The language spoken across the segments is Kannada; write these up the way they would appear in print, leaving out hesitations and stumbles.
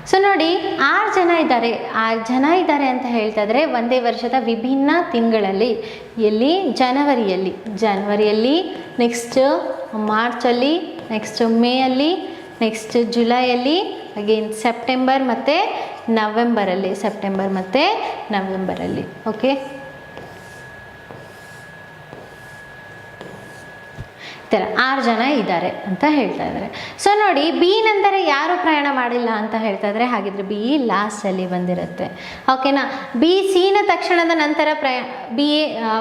ಸೊ ನೋಡಿ 6 ಜನ ಇದ್ದಾರೆ. 6 ಜನ ಇದ್ದಾರೆ ಅಂತ ಹೇಳ್ತಾ ಇದ್ರೆ ಒಂದೇ ವರ್ಷದ ವಿಭಿನ್ನ ತಿಂಗಳಲ್ಲಿ, ಎಲ್ಲಿ ಜನವರಿಯಲ್ಲಿ, ನೆಕ್ಸ್ಟ್ ಮಾರ್ಚಲ್ಲಿ, ನೆಕ್ಸ್ಟ್ ಮೇಯಲ್ಲಿ, ನೆಕ್ಸ್ಟ್ ಜುಲೈಯಲ್ಲಿ, ಅಗೇನ್ ಸೆಪ್ಟೆಂಬರ್ ಮತ್ತು ನವೆಂಬರಲ್ಲಿ. ಓಕೆ, ಈ ಥರ 6 ಜನ ಇದ್ದಾರೆ ಅಂತ ಹೇಳ್ತಾ ಇದ್ದಾರೆ. ಸೊ ನೋಡಿ ಬಿ ನಂತರ ಯಾರು ಪ್ರಯಾಣ ಮಾಡಿಲ್ಲ ಅಂತ ಹೇಳ್ತಾ ಇದ್ದಾರೆ. ಹಾಗಿದ್ರೆ ಬಿ ಲಾಸ್ಟಲ್ಲಿ ಬಂದಿರುತ್ತೆ. ಓಕೆನಾ. ಬಿ ಸಿನ ತಕ್ಷಣದ ನಂತರ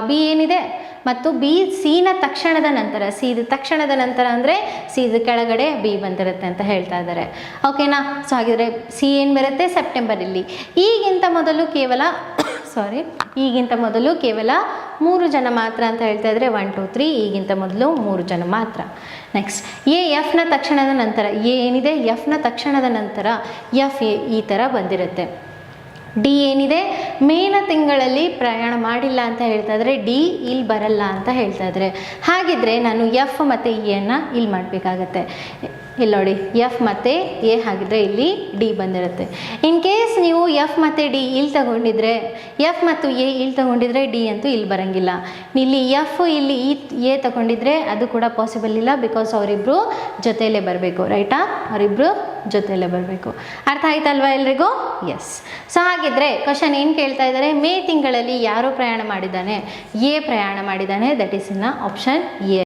ಬಿ ಏನಿದೆ ಮತ್ತು ಬಿ ಸಿನ ತಕ್ಷಣದ ನಂತರ, ಸಿದ ತಕ್ಷಣದ ನಂತರ ಅಂದರೆ ಸಿದ ಕೆಳಗಡೆ ಬಿ ಬಂದಿರುತ್ತೆ ಅಂತ ಹೇಳ್ತಾ ಇದ್ದಾರೆ. ಓಕೆನಾ. ಸೊ ಹಾಗಿದ್ರೆ ಸಿ ಏನು ಬರುತ್ತೆ ಸೆಪ್ಟೆಂಬರಲ್ಲಿ. ಈಗಿಂತ ಮೊದಲು ಕೇವಲ 3 ಜನ ಮಾತ್ರ ಅಂತ ಹೇಳ್ತಾ ಇದ್ರೆ 1 2 3 ಈಗಿಂತ ಮೊದಲು 3 ಜನ ಮಾತ್ರ. ನೆಕ್ಸ್ಟ್ ಎಫ್ನ ತಕ್ಷಣದ ನಂತರ ಏನಿದೆ ಎಫ್ನ ತಕ್ಷಣದ ನಂತರ ಎಫ್ ಈ ಥರ ಬಂದಿರುತ್ತೆ. ಡಿ ಏನಿದೆ ಮೇನ ತಿಂಗಳಲ್ಲಿ ಪ್ರಯಾಣ ಮಾಡಿಲ್ಲ ಅಂತ ಹೇಳ್ತಾ ಇದ್ರೆ ಡಿ ಇಲ್ಲಿ ಬರಲ್ಲ ಅಂತ ಹೇಳ್ತಾ ಇದ್ದಾರೆ. ಹಾಗಿದ್ರೆ ನಾನು ಎಫ್ ಮತ್ತು ಎನ್ನು ಇಲ್ಲಿ ಮಾಡಬೇಕಾಗತ್ತೆ. ಇಲ್ಲಿ ನೋಡಿ ಎಫ್ ಮತ್ತು ಎ, ಹಾಗಿದ್ರೆ ಇಲ್ಲಿ ಡಿ ಬಂದಿರುತ್ತೆ. ಇನ್ ಕೇಸ್ ನೀವು ಎಫ್ ಮತ್ತು ಡಿ ಇಲ್ಲಿ ತಗೊಂಡಿದ್ರೆ, ಎಫ್ ಮತ್ತು ಎ ಇಲ್ಲಿ ತಗೊಂಡಿದ್ರೆ ಡಿ ಅಂತೂ ಇಲ್ಲಿ ಬರೋಂಗಿಲ್ಲ. ಇಲ್ಲಿ ಎಫ್ ಇಲ್ಲಿ ಎ ತಗೊಂಡಿದ್ರೆ ಅದು ಕೂಡ ಪಾಸಿಬಲ್ ಇಲ್ಲ, ಬಿಕಾಸ್ ಅವರಿಬ್ಬರು ಜೊತೆಯಲ್ಲೇ ಬರಬೇಕು. ರೈಟಾ, ಅವರಿಬ್ಬರು ಜೊತೆಯಲ್ಲೇ ಬರಬೇಕು. ಅರ್ಥ ಆಯ್ತಲ್ವಾ ಎಲ್ರಿಗೂ? ಎಸ್. ಸೊ ಹಾಗಿದ್ರೆ ಕ್ವಶನ್ ಏನು ಕೇಳ್ತಾ ಇದ್ದಾರೆ, ಮೇ ತಿಂಗಳಲ್ಲಿ ಯಾರು ಪ್ರಯಾಣ ಮಾಡಿದ್ದಾನೆ? ಎ ಪ್ರಯಾಣ ಮಾಡಿದ್ದಾನೆ. That is in option A.